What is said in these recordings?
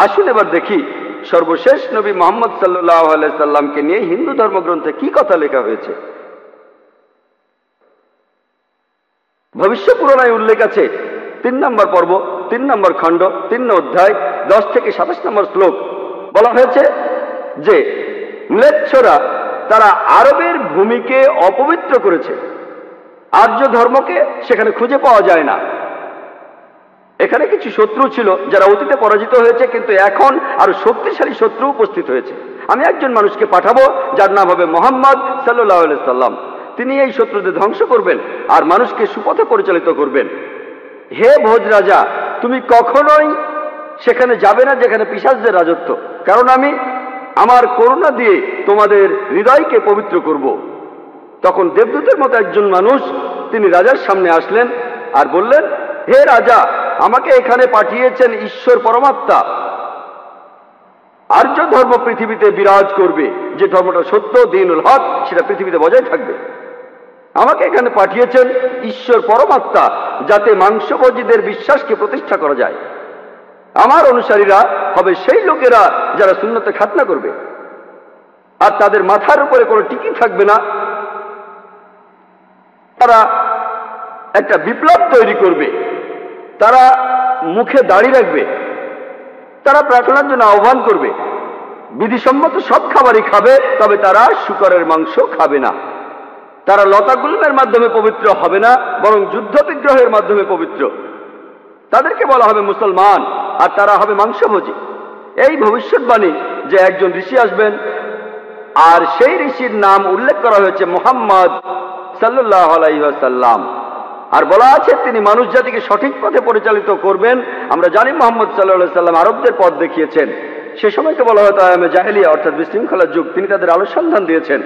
আসুন এবার দেখি সর্বশেষ নবী মুহাম্মদ সাল্লাল্লাহু আলাইহি সাল্লামকে নিয়ে হিন্দু ধর্মগ্রন্থে কি কথা লেখা হয়েছে। ভবিষ্য পুরাণায় উল্লেখ আছে 3 নম্বর পর্ব, 3 নম্বর খণ্ড, 3 অধ্যায়, 10 থেকে 27 নম্বর শ্লোক। বলা হয়েছে যে ম্লেচ্ছরা তারা আরবের ভূমিকে অপবিত্র করেছে, আর্য ধর্মকে সেখানে খুঁজে পাওয়া যায় না। এখানে কিছু শত্রু ছিল যারা অতীতে পরাজিত হয়েছে, কিন্তু এখন আরো শক্তিশালী শত্রু উপস্থিত হয়েছে। আমি একজন মানুষকে পাঠাবো যার নাম হবে মুহাম্মদ সাল্লাল্লাহু আলাইহি সাল্লাম। তিনি এই শত্রুদের ধ্বংস করবেন আর মানুষকে সুপথে পরিচালিত করবেন। হে ভোজ রাজা, তুমি কখনোই সেখানে যাবে না যেখানে পিশাচদের রাজত্ব, কারণ আমি আমার করুণা দিয়ে তোমাদের হৃদয়কে পবিত্র করব। তখন দেবদূতের মতো একজন মানুষ তিনি রাজার সামনে আসলেন আর বললেন, হে রাজা, আমাকে এখানে পাঠিয়েছেন ঈশ্বর পরমাত্মা। আর্য ধর্ম পৃথিবীতে বিরাজ করবে, যে ধর্মটা সত্য, দ্বীনুল হক, সেটা পৃথিবীতে বজায় থাকবে। আমাকে এখানে পাঠিয়েছেন ঈশ্বর পরমাত্মা, যাতে মাংসভোজীদের বিশ্বাসকে প্রতিষ্ঠা করা যায়। আমার অনুসারীরা হবে সেই লোকেরা যারা সুন্নতে খাতনা করবে, আর তাদের মাথার উপরে কোনো টিকি থাকবে না। তারা একটা বিপ্লব তৈরি করবে, তারা মুখে দাড়ি রাখবে, তারা প্রার্থনার জন্য আহ্বান করবে, বিধিসম্মত সব খাবারই খাবে, তবে তারা শূকরের মাংস খাবে না। তারা লতাগুল্মের মাধ্যমে পবিত্র হবে না, বরং যুদ্ধ বিগ্রহের মাধ্যমে পবিত্র। তাদেরকে বলা হবে মুসলমান, আর তারা হবে মাংসভোজী। এই ভবিষ্যৎবাণী যে একজন ঋষি আসবেন, আর সেই ঋষির নাম উল্লেখ করা হয়েছে মুহাম্মদ সাল্লাল্লাহু আলাইহি ওয়াসাল্লাম। আর বলা আছে তিনি মানুষ জাতিকে সঠিক পথে পরিচালিত করবেন। আমরা জানি মুহাম্মদ সাল্লাল্লাহু আলাইহি ওয়াসাল্লাম আরবদের পথ দেখিয়েছেন। সে সময়কে বলা হতো আয়ামে জাহেলিয়া, অর্থাৎ বিশৃঙ্খলার যুগ। তিনি তাদের আলো সন্ধান দিয়েছেন।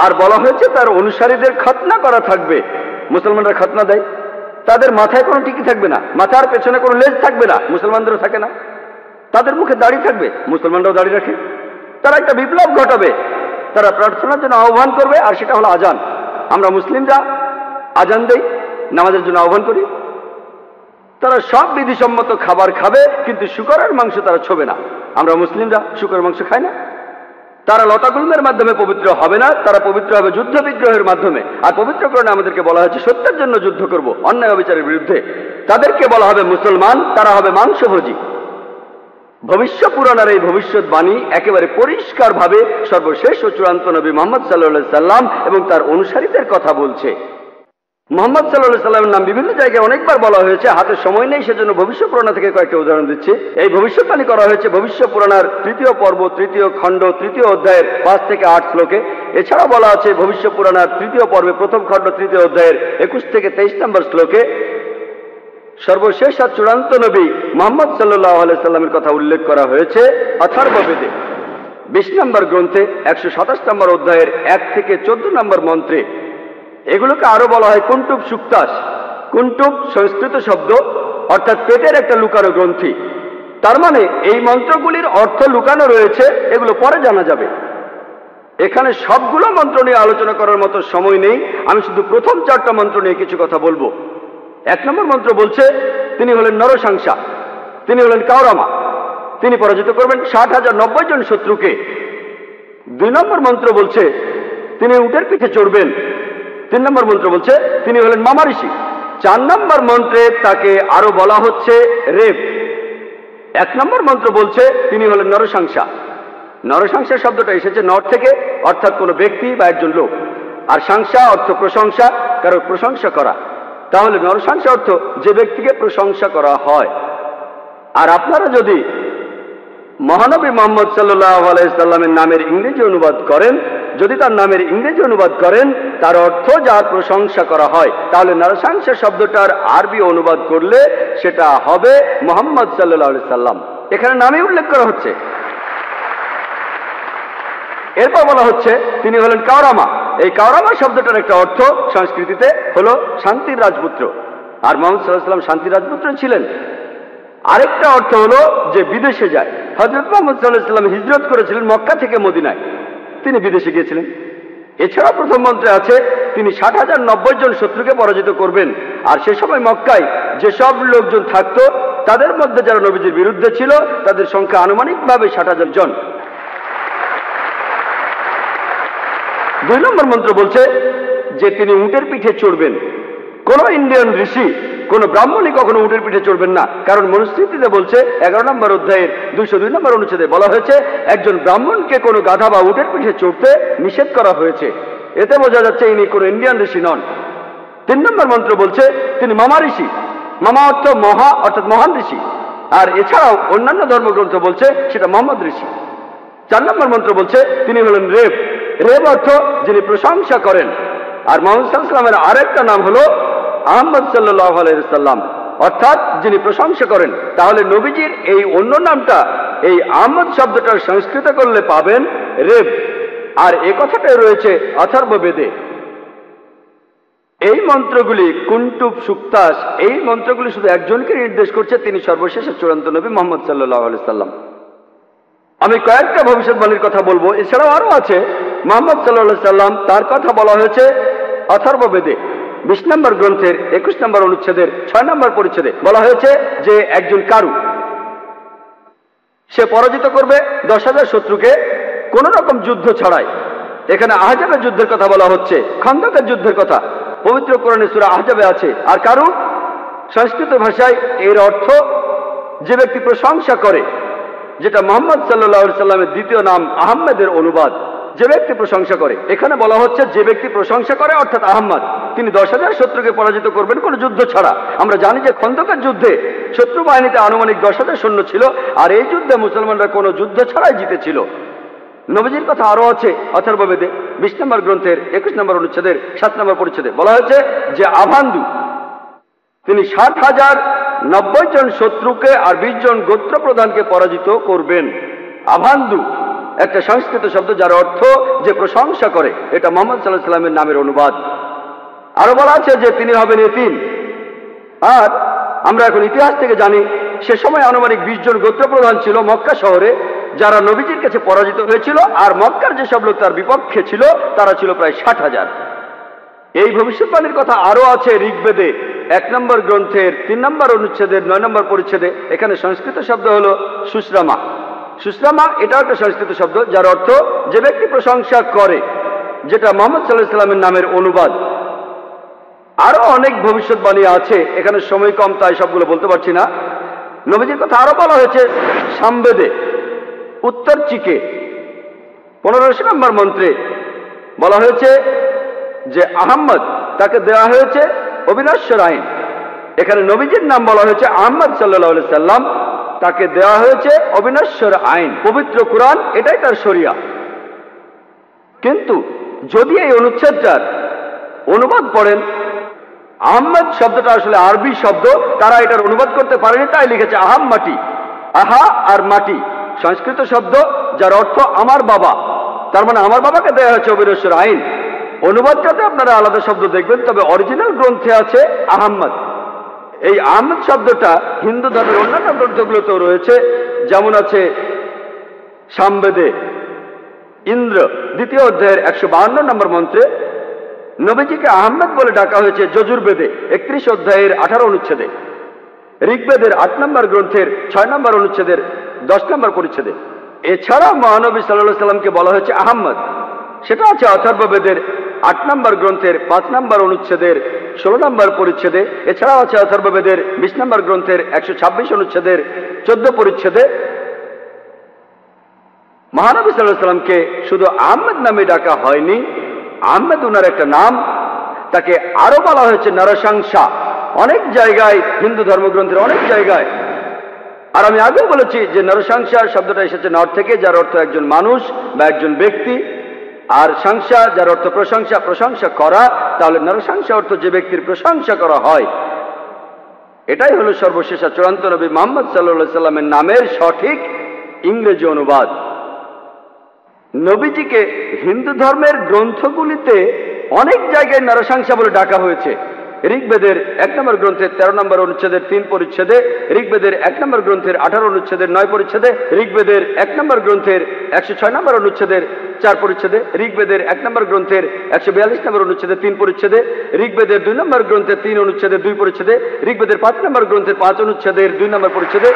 আর বলা হয়েছে তার অনুসারীদের খতনা করা থাকবে। মুসলমানরা খতনা দেয়, তাদের মাথায় কোনো টিকি থাকবে না, মাথার পেছনে কোনো লেজ থাকবে না, মুসলমানদেরও থাকে না। তাদের মুখে দাড়ি থাকবে, মুসলমানরাও দাড়ি রাখে। তারা একটা বিপ্লব ঘটাবে, তারা প্রার্থনার জন্য আহ্বান করবে, আর সেটা হলো আজান। আমরা মুসলিমরা আজান দেই, নামাজের জন্য আহ্বান করি। তারা সব বিধিসম্মত খাবার খাবে, কিন্তু শূকরের মাংস তারা ছোবে না। আমরা মুসলিমরা শূকরের মাংস খাই না। তারা লতাগুল্মের মাধ্যমে পবিত্র হবে না, তারা পবিত্র হবে যুদ্ধ বিগ্রহের মাধ্যমে। আর পবিত্রকরণে আমাদেরকে বলা হয়েছে সত্যের জন্য যুদ্ধ করব, অন্যায় অবিচারের বিরুদ্ধে। তাদেরকে বলা হবে মুসলমান, তারা হবে মাংসভোজী। ভবিষ্য পুরাণের এই ভবিষ্যৎবাণী একেবারে পরিষ্কারভাবে সর্বশেষ ও চূড়ান্ত নবী মুহাম্মদ সাল্লাল্লাহু আলাইহি সাল্লাম এবং তার অনুসারীদের কথা বলছে। মুহাম্মদ সাল্লাল্লাহু আলাইহি সাল্লামের নাম বিভিন্ন জায়গায় অনেকবার বলা হয়েছে, হাতে সময় নেই, সেজন্য ভবিষ্য পুরাণ থেকে কয়েকটা উদাহরণ দিচ্ছি। এই ভবিষ্যৎবাণী করা হয়েছে ভবিষ্য পুরাণের 3য় পর্ব, 3য় খণ্ড, 3য় অধ্যায়ের 5 থেকে 8 শ্লোকে। এছাড়া বলা আছে ভবিষ্য পুরাণের 3য় পর্বে 1ম খণ্ড, 3য় অধ্যায়ের 21 থেকে 23 নম্বর শ্লোকে। সর্বশেষ আর চূড়ান্ত নবী মুহাম্মদ সাল্লাল্লাহু আলাইহি সাল্লামের কথা উল্লেখ করা হয়েছে অথর্ববেদে 20 নম্বর গ্রন্থে 127 নম্বর অধ্যায়ের 1 থেকে 14 নম্বর মন্ত্রে। এগুলোকে আরো বলা হয় কুন্টুব সুক্তাস। কুন্টুব সংস্কৃত শব্দ, অর্থাৎ পেটের একটা লুকানো গ্রন্থি। তার মানে এই মন্ত্রগুলির অর্থ লুকানো রয়েছে, এগুলো পরে জানা যাবে। এখানে সবগুলো মন্ত্র নিয়ে আলোচনা করার মতো সময় নেই, আমি শুধু প্রথম 4টা মন্ত্র নিয়ে কিছু কথা বলবো। 1 নম্বর মন্ত্র বলছে তিনি হলেন নরসাংসা, তিনি হলেন কাওরামা, তিনি পরাজিত করবেন 60,090 জন শত্রুকে। 2 নম্বর মন্ত্র বলছে তিনি উটের পিঠে চড়বেন। 3 নম্বর মন্ত্র বলছে তিনি হলেন মামা ঋষি। 4 নম্বর মন্ত্রে তাকে আরো বলা হচ্ছে রেব। 1 নম্বর মন্ত্র বলছে তিনি হলেন নরসাংসা। নরসাংসা শব্দটা এসেছে নর থেকে, অর্থাৎ কোনো ব্যক্তি বা একজন লোক। আর সাংসা অর্থ প্রশংসা, কারো প্রশংসা করা। তাহলে নরসাংসা অর্থ যে ব্যক্তিকে প্রশংসা করা হয়। আর আপনারা যদি মহানবী মুহাম্মদ সাল্লাল্লাহু আলাইহি সাল্লামের নামের ইংরেজি অনুবাদ করেন, যদি তার নামের ইংরেজি অনুবাদ করেন তার অর্থ যার প্রশংসা করা হয়, তাহলে নরসাংসা শব্দটার আরবি অনুবাদ করলে সেটা হবে মুহাম্মদ সাল্লাল্লাহু আলাইহি সাল্লাম। এখানে নামে উল্লেখ করা হচ্ছে। এরপর বলা হচ্ছে তিনি হলেন কাওরামা। এই কাওরামা শব্দটার একটা অর্থ সংস্কৃতিতে হলো শান্তির রাজপুত্র। আর মুহাম্মদ সাল্লাল্লাহু আলাইহি সাল্লাম শান্তির রাজপুত্র ছিলেন। আরেকটা অর্থ হলো যে বিদেশে যায়। হযরত মুহাম্মদ সাল্লাল্লাহু আলাইহি সাল্লাম হিজরত করেছিলেন মক্কা থেকে মদিনায়, তিনি বিদেশে গিয়েছিলেন। এছাড়া প্রথম মন্ত্রে আছে তিনি 60,090 জন শত্রুকে পরাজিত করবেন। আর সে সময় মক্কায় যেসব লোকজন থাকতো তাদের মধ্যে যারা নবীজির বিরুদ্ধে ছিল তাদের সংখ্যা আনুমানিকভাবে 60,000 জন। 2 নম্বর মন্ত্র বলছে যে তিনি উটের পিঠে চড়বেন। কোন ইন্ডিয়ান ঋষি, কোন ব্রাহ্মণই কখনো উটের পিঠে চড়বেন না, কারণ মনুস্মৃতিতে বলছে 11 নম্বর অধ্যায়ের 202 নম্বর অনুচ্ছেদে বলা হয়েছে একজন ব্রাহ্মণকে কোনো গাধা বা উটের পিঠে চড়তে নিষেধ করা হয়েছে। এতে বোঝা যাচ্ছে ইনি কোনো ইন্ডিয়ান ঋষি নন। 3 নম্বর মন্ত্র বলছে তিনি মামা ঋষি। মামা অর্থ মহা, অর্থাৎ মহান ঋষি। আর এছাড়াও অন্যান্য ধর্মগ্রন্থ বলছে সেটা মোহাম্মদ ঋষি। 4 নম্বর মন্ত্র বলছে তিনি হলেন রেব। রেব অর্থ যিনি প্রশংসা করেন। আর মুহাম্মদ সাল্লাল্লাহু আলাইহি ওয়াসাল্লামের আরেকটা নাম হলো আহমদ সাল্লাল্লাহু আলাইহি ওয়াসাল্লাম, অর্থাৎ যিনি প্রশংসা করেন। তাহলে নবীজির এই অন্য নামটা, এই আহমদ শব্দটার সংস্কৃত করলে পাবেন রেব। আর এ কথাটাই রয়েছে অথর্ববেদে। এই মন্ত্রগুলি কুন্টুব সুক্তাস, এই মন্ত্রগুলি শুধু একজনকে নির্দেশ করছে, তিনি সর্বশেষ চূড়ান্ত নবী মুহাম্মদ সাল্লাল্লাহু আলাইহি ওয়াসাল্লাম। আমি কয়েকটা ভবিষ্যৎবাণীর কথা বলবো, এছাড়াও আরো আছে। মুহাম্মদ সাল্লাল্লাহু আলাইহি ওয়াসাল্লাম, তার কথা বলা হয়েছে অথর্ববেদে 20 নম্বর গ্রন্থের 21 নম্বর অনুচ্ছেদের 6 নম্বর পরিচ্ছেদে বলা হয়েছে যে একজন কারু, সে পরাজিত করবে 10,000 শত্রুকে কোন রকম যুদ্ধ ছাড়াই। এখানে আহজাবের যুদ্ধের কথা বলা হচ্ছে, খন্দকের যুদ্ধের কথা পবিত্র কোরআনে সূরা আহজাবে আছে। আর কারু সংস্কৃত ভাষায় এর অর্থ যে ব্যক্তি প্রশংসা করে, যেটা মুহাম্মদ সাল্লাল্লাহু আলাইহি সাল্লামের দ্বিতীয় নাম আহমেদের অনুবাদ। যে ব্যক্তি প্রশংসা করে, এখানে বলা হচ্ছে যে ব্যক্তি প্রশংসা করে অর্থাৎ আহমদ, তিনি 10,000 শত্রুকে পরাজিত করবেন কোনো যুদ্ধ ছাড়া। আমরা জানি যে খন্দকের যুদ্ধে শত্রু বাহিনীতে আনুমানিক 10,000 সৈন্য ছিল, আর এই যুদ্ধে মুসলমানরা কোনো যুদ্ধ ছাড়াই জিতেছিল। নবীজির কথা আরো আছে অথর্ববেদে 20 নম্বর গ্রন্থের 21 নম্বর অনুচ্ছেদের 7 নম্বর পরিচ্ছেদে বলা হয়েছে যে আভান্দু, তিনি 60,090 জন শত্রুকে আর 20 জন গোত্র প্রধানকে পরাজিত করবেন। আভান্দু একটা সংস্কৃত শব্দ যার অর্থ যে প্রশংসা করে, এটা মুহাম্মদ সাল্লাল্লাহু আলাইহি সাল্লামের নামের অনুবাদ। আরো বলা আছে যে তিনি হবেন এতিম। আর আমরা এখন ইতিহাস থেকে জানি সে সময় আনুমানিক 20 জন গোত্র প্রধান ছিল মক্কা শহরে, যারা নবীজির কাছে পরাজিত হয়েছিল। আর মক্কার যেসব লোক তার বিপক্ষে ছিল তারা ছিল প্রায় 60,000। এই ভবিষ্যৎবাণীর কথা আরো আছে ঋগ্বেদে 1 নম্বর গ্রন্থের 3 নম্বর অনুচ্ছেদের 9 নম্বর পরিচ্ছেদে। এখানে সংস্কৃত শব্দ হলো সুশ্রামা। সুশ্রামা এটাও একটা সংস্কৃত শব্দ যার অর্থ যে ব্যক্তি প্রশংসা করে, যেটা মুহাম্মদ সাল্লাল্লাহু আলাইহি সাল্লামের নামের অনুবাদ। আরো অনেক ভবিষ্যৎবাণী আছে, এখানে সময় কম তাই সবগুলো বলতে পারছি না। নবীজির কথা আরো বলা হয়েছে সামবেদে উত্তর চিকে 15 নম্বর মন্ত্রে বলা হয়েছে যে আহম্মদ, তাকে দেওয়া হয়েছে অবিনশ্বর আইন। এখানে নবীজির নাম বলা হয়েছে আহমদ সাল্লাল্লাহু আলাইহি সাল্লাম, তাকে দেওয়া হয়েছে অবিনশ্বর আইন। পবিত্র কুরআন এটাই তার শরিয়া। কিন্তু যদি এই অনুচ্ছেদটার অনুবাদ পড়েন, আহমদ শব্দটা আসলে আরবি শব্দ, তারা এটার অনুবাদ করতে পারেনি, তাই লিখেছে আহাম মাটি। আহা আর মাটি সংস্কৃত শব্দ যার অর্থ আমার বাবা, তার মানে আমার বাবাকে দেওয়া হয়েছে অবিনশ্বর আইন। অনুবাদটাতে আপনারা আলাদা শব্দ দেখবেন, তবে অরিজিনাল গ্রন্থে আছে আহম্মদ। এই আহমদ শব্দটা হিন্দু ধর্মের অন্যান্য গ্রন্থগুলোতেও রয়েছে, যেমন আছে সামবেদে ইন্দ্র 2য় অধ্যায়ের 152 নম্বর মন্ত্রে নবীজিকে আহমদ বলে ডাকা হয়েছে যজুর্বেদে 31 অধ্যায়ের 18 অনুচ্ছেদে, ঋগ্বেদের 8 নম্বর গ্রন্থের 6 নম্বর অনুচ্ছেদের 10 নম্বর পরিচ্ছেদে। এছাড়া মহানবী সাল্লাল্লাহু আলাইহি সাল্লামকে বলা হয়েছে আহমদ, সেটা আছে অথর্ববেদের 8 নম্বর গ্রন্থের 5 নম্বর অনুচ্ছেদের 16 নম্বর পরিচ্ছেদে। এছাড়াও আছে অথর্ববেদের 20 নম্বর গ্রন্থের 126 অনুচ্ছেদের 14 পরিচ্ছেদে। মহানবী সাল্লাল্লাহু আলাইহি সাল্লামকে শুধু আহমদ নামে ডাকা হয়নি, আহমদ উনার একটা নাম, তাকে আরো বলা হয়েছে নরসংসা অনেক জায়গায়, হিন্দু ধর্মগ্রন্থের অনেক জায়গায়। আর আমি আগেও বলেছি যে নরসংসা শব্দটা এসেছে নর থেকে, যার অর্থ একজন মানুষ বা একজন ব্যক্তি। আর সংসা যার অর্থ প্রশংসা, প্রশংসা করা। তাহলে নরসংসা অর্থ যে ব্যক্তির প্রশংসা করা হয়। এটাই হলো সর্বশেষ চূড়ান্ত নবী মুহাম্মদ সাল্লাল্লাহু আলাইহি সাল্লামের নামের সঠিক ইংরেজি অনুবাদ। নবীজিকে হিন্দু ধর্মের গ্রন্থগুলিতে অনেক জায়গায় নরসংসা বলে ডাকা হয়েছে। ঋগ্বেদের 1 নম্বর গ্রন্থের 13 নম্বর অনুচ্ছেদের 3 পরিচ্ছেদে, ঋগ্বেদের 1 নম্বর গ্রন্থের 18 অনুচ্ছেদের 9 পরিচ্ছেদে, ঋগ্বেদের 1 নম্বর গ্রন্থের 106 নম্বর অনুচ্ছেদের 4 পরিচ্ছেদে, ঋগ্বেদের 1 নম্বর গ্রন্থের 142 নম্বর অনুচ্ছেদের 3 পরিচ্ছেদে, ঋগ্বেদের 2 নম্বর গ্রন্থের 3 অনুচ্ছেদের 2 পরিচ্ছেদে, ঋগ্বেদের 5 নম্বর গ্রন্থের 5 অনুচ্ছেদের 2 নম্বর পরিচ্ছেদে,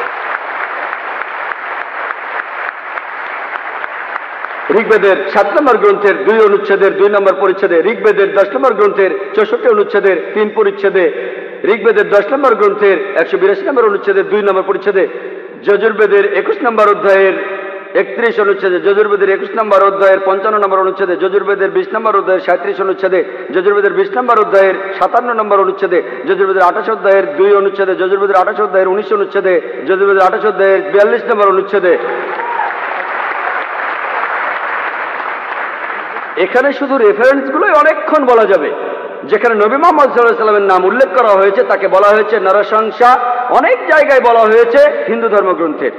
ঋগ্বেদের 7 নম্বর গ্রন্থের 2 অনুচ্ছেদের 2 নম্বর পরিচ্ছেদে, ঋগ্বেদের 10 নম্বর গ্রন্থের 64 অনুচ্ছেদের 3 পরিচ্ছেদে, ঋগ্বেদের 10 নম্বর গ্রন্থের 182 নম্বর অনুচ্ছেদের 2 নম্বর পরিচ্ছেদে, যজুর্বেদের 21 নম্বর অধ্যায়ের 31 অনুচ্ছেদে, যজুর্বেদের 21 নম্বর অধ্যায়ের 55 নম্বর অনুচ্ছেদে, যজুর্বেদের 20 নম্বর অধ্যায়ের 37 অনুচ্ছেদে, যজুর্বেদের 20 নম্বর অধ্যায়ের 57 নম্বর অনুচ্ছেদে, যজুর্বেদের 28 অধ্যায়ের 2 অনুচ্ছেদে, যজুর্বেদের 28 অধ্যায়ের 19 অনুচ্ছেদে, যজুর্বেদের 28 অধ্যায়ের 42 নম্বর অনুচ্ছেদে। এখানে শুধু রেফারেন্সগুলোই অনেকক্ষণ বলা যাবে। যেখানে নবী মুহাম্মদ সাল্লাল্লাহু আলাইহি সাল্লামের নাম উল্লেখ করা হয়েছে তাকে বলা হয়েছে নরশংসা, অনেক জায়গায় বলা হয়েছে হিন্দু ধর্মগ্রন্থের।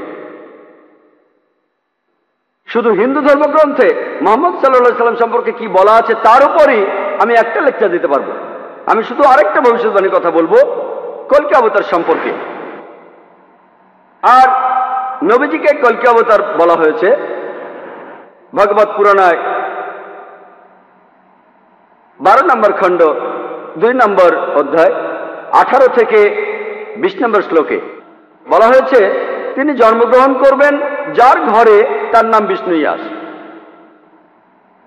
শুধু হিন্দু ধর্মগ্রন্থে মুহাম্মদ সাল্লাল্লাহু আলাইহি সাল্লাম সম্পর্কে কি বলা আছে তার উপরই আমি একটা লেকচার দিতে পারবো। আমি শুধু আরেকটা ভবিষ্যৎবাণীর কথা বলবো কল্কি অবতার সম্পর্কে। আর নবীজিকে কল্কি অবতার বলা হয়েছে ভগবত পুরাণায় 12 নম্বর খণ্ড 2 নম্বর অধ্যায় 18 থেকে 20 নম্বর শ্লোকে বলা হয়েছে তিনি জন্মগ্রহণ করবেন যার ঘরে তার নাম বিষ্ণু ইয়াস,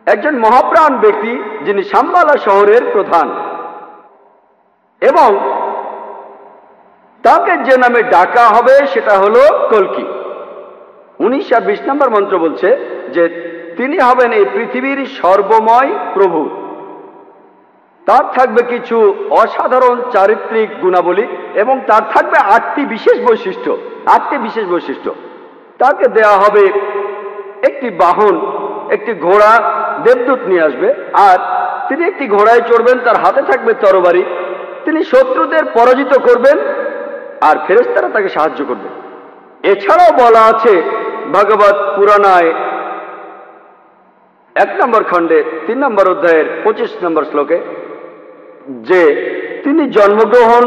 একজন মহাপ্রাণ ব্যক্তি যিনি শাম্বালা শহরের প্রধান, এবং তাকে যে নামে ডাকা হবে সেটা হলো কল্কি। 19 আর 20 নম্বর মন্ত্র বলছে যে তিনি হবেন এই পৃথিবীর সর্বময় প্রভু। তার থাকবে কিছু অসাধারণ চারিত্রিক গুণাবলী এবং তার থাকবে 8টি বিশেষ বৈশিষ্ট্য। তাকে দেয়া হবে একটি বাহন, একটি ঘোড়া, দেবদূত নিয়ে আসবে, আর তিনি একটি ঘোড়ায় চড়বেন, তার হাতে থাকবে তরবারি, তিনি শত্রুদের পরাজিত করবেন আর ফেরেশতারা তাকে সাহায্য করবে। এছাড়াও বলা আছে ভগবত পুরাণায় 1 নম্বর খণ্ডে 3 নম্বর অধ্যায়ের 25 নম্বর শ্লোকে যে তিনি জন্মগ্রহণ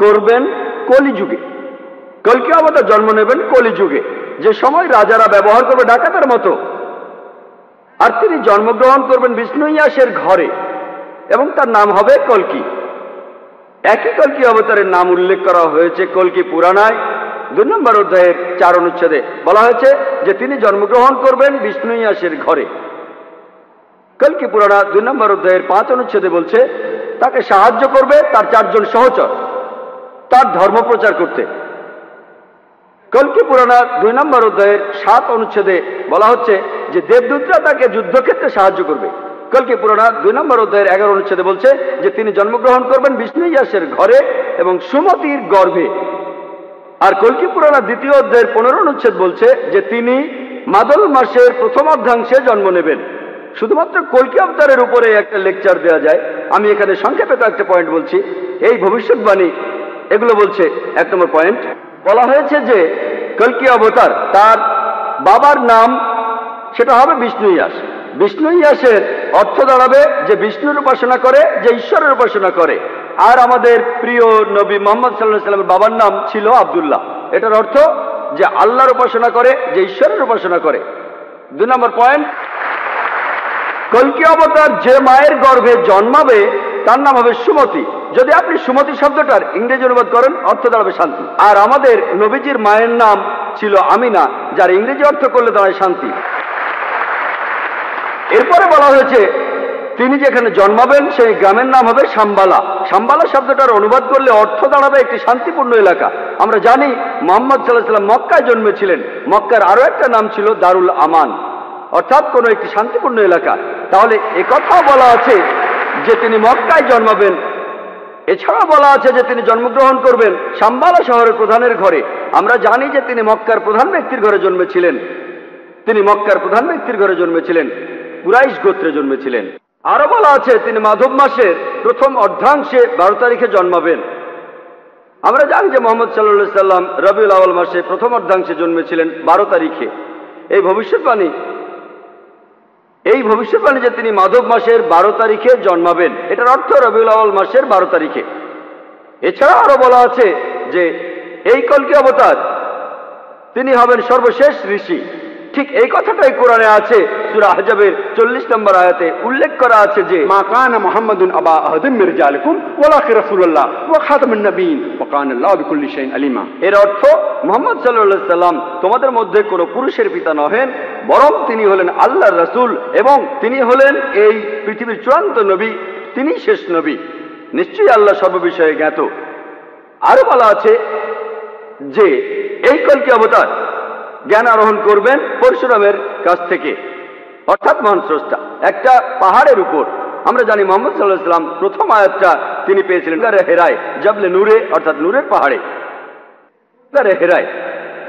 করবেন কলিযুগে। কল্কি অবতার জন্ম নেবেন কলিযুগে, যে সময় রাজারা ব্যবহার করবে ডাকাতের মতো। আর তিনি জন্মগ্রহণ করবেন বিষ্ণু ইয়াসের ঘরে এবং তার নাম হবে কল্কি। একই কল্কি অবতারের নাম উল্লেখ করা হয়েছে কল্কি পুরাণায় 2 নম্বর অধ্যায়ের 4 অনুচ্ছেদে। বলা হয়েছে যে তিনি জন্মগ্রহণ করবেন বিষ্ণু ইয়াসের ঘরে। কল্কি পুরাণা 2 নম্বর অধ্যায়ের 5 অনুচ্ছেদে বলছে তাকে সাহায্য করবে তার 4 জন সহচর তার ধর্ম প্রচার করতে। কল্কি পুরাণা 2 নম্বর অধ্যায়ের 7 অনুচ্ছেদে বলা হচ্ছে যে দেবদূতরা তাকে যুদ্ধক্ষেত্রে সাহায্য করবে। কল্কি পুরাণা 2 নম্বর অধ্যায়ের 11 অনুচ্ছেদে বলছে যে তিনি জন্মগ্রহণ করবেন বিষ্ণু ইয়াসের ঘরে এবং সুমতির গর্ভে। আর কল্কি পুরাণা 2য় অধ্যায়ের 15 অনুচ্ছেদ বলছে যে তিনি মাদল মাসের প্রথম অর্ধাংশে জন্ম নেবেন। শুধুমাত্র কল্কি অবতারের উপরে একটা লেকচার দেওয়া যায়, আমি এখানে সংক্ষেপে একটা পয়েন্ট বলছি। এই ভবিষ্যৎবাণী এগুলো বলছে 1 নম্বর পয়েন্ট, বলা হয়েছে যে কল্কি অবতার তার বাবার নাম সেটা হবে বিষ্ণু ইয়াস। বিষ্ণু ইয়াসের অর্থ দাঁড়াবে যে বিষ্ণুর উপাসনা করে, যে ঈশ্বরের উপাসনা করে। আর আমাদের প্রিয় নবী মুহাম্মদ সাল্লাল্লাহু আলাইহি সাল্লামের বাবার নাম ছিল আব্দুল্লাহ। এটার অর্থ যে আল্লাহর উপাসনা করে, যে ঈশ্বরের উপাসনা করে। 2 নম্বর পয়েন্ট, কল্কি অবতার যে মায়ের গর্ভে জন্মাবে তার নাম হবে সুমতি। যদি আপনি সুমতি শব্দটার ইংরেজি অনুবাদ করেন অর্থ দাঁড়াবে শান্তি। আর আমাদের নবীজির মায়ের নাম ছিল আমিনা, যার ইংরেজি অর্থ করলে দাঁড়ায় শান্তি। এরপরে বলা হয়েছে তিনি যেখানে জন্মাবেন সেই গ্রামের নাম হবে শাম্বালা। শাম্বালা শব্দটার অনুবাদ করলে অর্থ দাঁড়াবে একটি শান্তিপূর্ণ এলাকা। আমরা জানি মুহাম্মদ সাল্লাল্লাহু আলাইহি সাল্লাম মক্কায় জন্মেছিলেন। মক্কার আরো একটা নাম ছিল দারুল আমান, অর্থাৎ কোনো একটি শান্তিপূর্ণ এলাকা। তাহলে একথাও বলা আছে যে তিনি মক্কায় জন্মাবেন। এছাড়াও বলা আছে যে তিনি জন্মগ্রহণ করবেন শাম্বালা শহরের প্রধানের ঘরে। আমরা জানি যে তিনি মক্কার প্রধান ব্যক্তির ঘরে জন্মেছিলেন। কুরাইশ গোত্রে জন্মেছিলেন। আরো বলা আছে তিনি মাধব মাসের প্রথম অর্ধাংশে 12 তারিখে জন্মাবেন। আমরা জানি যে মুহাম্মদ সাল্লাল্লাহু আলাইহি সাল্লাম রবিউল আউয়াল মাসে প্রথম অর্ধাংশে জন্মেছিলেন 12 তারিখে। এই ভবিষ্যৎবাণী যে তিনি মাধব মাসের 12 তারিখে জন্মাবেন, এটার অর্থ রবিউল আউয়াল মাসের 12 তারিখে। এছাড়া আরো বলা আছে যে এই কলকি অবতার তিনি হবেন সর্বশেষ ঋষি। ঠিক এই কথাটাই কোরআনে আছে, সূরা আহজাবের 40 নম্বর আয়াতে উল্লেখ করা আছে যে মা কানা মুহাম্মাদুন আবা আহাদিন মির রিজালিকুম ওয়ালাকিন রাসূলুল্লাহ ওয়া খাতামুন নবিয়্যিন ওয়া কানা আল্লাহু বিকুল্লি শাইইন আলিমা। এর অর্থ মুহাম্মদ সাল্লাল্লাহু আলাইহি সাল্লাম তোমাদের মধ্যে কোনো পুরুষের পিতা নহেন, বরং তিনি হলেন আল্লাহর রাসূল এবং তিনি হলেন এই পৃথিবীর চূড়ান্ত নবী, তিনি শেষ নবী। নিশ্চয়ই আল্লাহ সর্ববিষয়ে জ্ঞাত। আরো বলা আছে যে এই কলকি অবতার জ্ঞান আরোহণ করবেন পরশুরামের কাছ থেকে, অর্থাৎ মহান স্রষ্টা। একটা পাহাড়ের উপর আমরা জানি মুহাম্মদ সাল্লাল্লাহু আলাইহি সাল্লাম প্রথম আয়াতটা তিনি পেয়েছিলেন গারে হেরায়, জাবলে নূরে, অর্থাৎ নূরের পাহাড়ে, গারে হেরায়।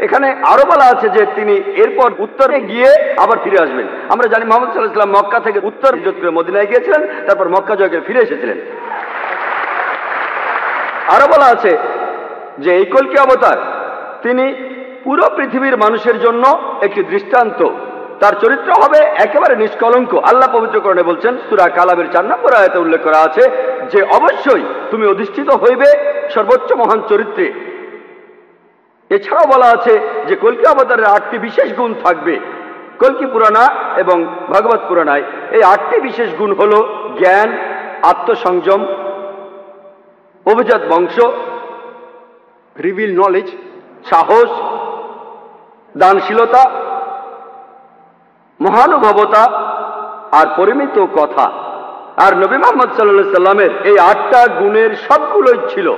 এখানে আরো বলা আছে যে তিনি এরপর উত্তরে গিয়ে আবার ফিরে আসবেন। আমরা জানি মুহাম্মদ সাল্লাল্লাহু আলাইহি সাল্লাম মক্কা থেকে উত্তর হিজরত করে মদিনায় গিয়েছিলেন, তারপর মক্কা জয় করে ফিরে এসেছিলেন। আরো বলা আছে যে এই কলকি অবতার তিনি পুরো পৃথিবীর মানুষের জন্য একটি দৃষ্টান্ত। তার চরিত্র হবে একেবারে নিষ্কলঙ্ক। আল্লাহ পবিত্রকরণে বলছেন, সূরা কালামের 4 নম্বর আয়াতে উল্লেখ করা আছে যে অবশ্যই তুমি অধিষ্ঠিত হইবে সর্বোচ্চ মহান চরিত্রে। এছাড়াও বলা আছে যে কলকি অবতারের 8টি বিশেষ গুণ থাকবে। কলকি পুরাণা এবং ভাগবত পুরাণায় এই 8টি বিশেষ গুণ হল জ্ঞান, আত্মসংযম, অভিজাত বংশ, রিভিল নলেজ, সাহস, দানশীলতা, মহানুভবতা আর পরিমিত কথা। আর নবী মুহাম্মদ সাল্লাল্লাহু আলাইহি সাল্লামের এই 8টা গুণের সবগুলোই ছিল।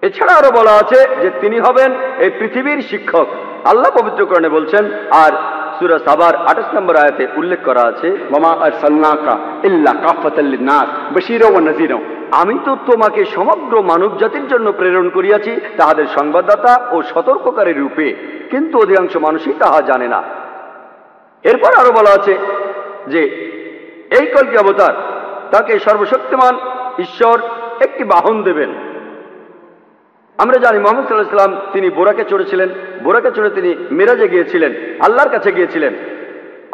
এছাড়া আরো বলা আছে যে তিনি হবেন এই পৃথিবীর শিক্ষক। আল্লাহ পবিত্রকরণে বলছেন, আর সূরা সাবার 28 নম্বর আয়াতে উল্লেখ করা আছে, ওয়ামা আরসালনাকা ইল্লা কাফাতাল লিন-নাস বাশীরা ওয়া নাযীরা। আমি তো তোমাকে সমগ্র মানব জাতির জন্য প্রেরণ করিয়াছি তাহাদের সংবাদদাতা ও সতর্ককারী রূপে, কিন্তু অধিকাংশ মানুষই তাহা জানে না। এরপর আরো বলা আছে যে এই কলকি অবতার তাকে সর্বশক্তিমান ঈশ্বর একটি বাহন দেবেন। আমরা জানি মুহাম্মদ সাল্লাল্লাহু আলাইহি সাল্লাম তিনি বোরাকে চড়েছিলেন, বোরাকে চড়ে তিনি মেরাজে গিয়েছিলেন, আল্লাহর কাছে গিয়েছিলেন।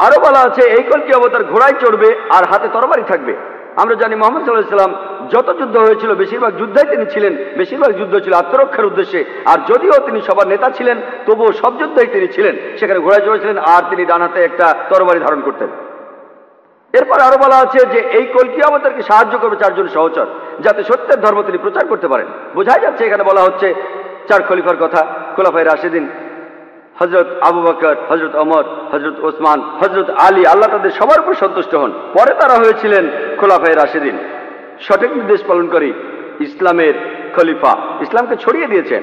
আরো বলা আছে এই কলকি অবতার ঘোড়ায় চড়বে আর হাতে তরবারি থাকবে। আমরা জানি মুহাম্মদ সাল্লাল্লাহু আলাইহি সাল্লাম যত যুদ্ধ হয়েছিল বেশিরভাগ যুদ্ধই তিনি ছিলেন, বেশিরভাগ যুদ্ধ ছিল আত্মরক্ষার উদ্দেশ্যে। আর যদিও তিনি সবার নেতা ছিলেন, তবুও সব যুদ্ধই তিনি ছিলেন, সেখানে ঘোড়ায় চড়েছিলেন আর তিনি ডান হাতে একটা তরবারি ধারণ করতেন। এরপর আরো বলা আছে যে এই কলকি অবতারকে সাহায্য করবে 4 জন সহচর, যাতে সত্যের ধর্ম তিনি প্রচার করতে পারেন। বোঝাই যাচ্ছে এখানে বলা হচ্ছে 4 খলিফার কথা, খোলাফায়ে রাশিদিন, হযরত আবু বকর, হযরত ওমর, হযরত ওসমান, হযরত আলী, আল্লাহ তাদের সবার উপর সন্তুষ্ট হন। পরে তারা হয়েছিলেন খোলাফায়ে রাশিদিন, সঠিক নির্দেশ পালনকারী ইসলামের খলিফা, ইসলামকে ছড়িয়ে দিয়েছেন।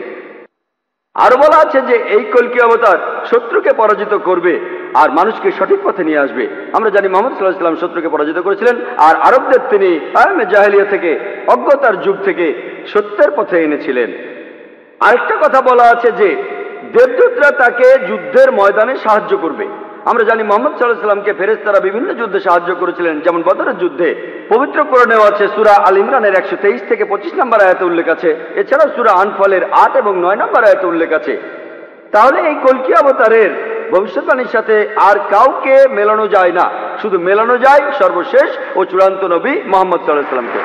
আরো বলা আছে যে এই কলকি অবতার শত্রুকে পরাজিত করবে আর মানুষকে সঠিক পথে নিয়ে আসবে। আমরা জানি মুহাম্মদ সাল্লাল্লাহু আলাইহি ওয়াসাল্লাম শত্রুকে পরাজিত করেছিলেন আর আরবদের তিনি আয়ামে জাহেলিয়া থেকে, অজ্ঞতার যুগ থেকে সত্যের পথে এনেছিলেন। আরেকটা কথা বলা আছে যে দেবদূতরা তাকে যুদ্ধের ময়দানে সাহায্য করবে। আমরা জানি মুহাম্মদ সাল্লাল্লাহু আলাইহি ওয়াসাল্লামকে ফেরেশতারা বিভিন্ন যুদ্ধে সাহায্য করেছিলেন, যেমন বদরের যুদ্ধে। পবিত্র কোরআনেও আছে, সূরা আল ইমরানের 123 থেকে 25 নম্বর আয়াতে উল্লেখ আছে। এছাড়াও সূরা আনফালের 8 এবং 9 নম্বর আয়াতে উল্লেখ আছে। তাহলে এই কলকি অবতারের ভবিষ্যৎবাণীর সাথে আর কাউকে মেলানো যায় না, শুধু মেলানো যায় সর্বশেষ ও চূড়ান্ত নবী মুহাম্মদ সাল্লাল্লাহু আলাইহি ওয়াসাল্লামকে।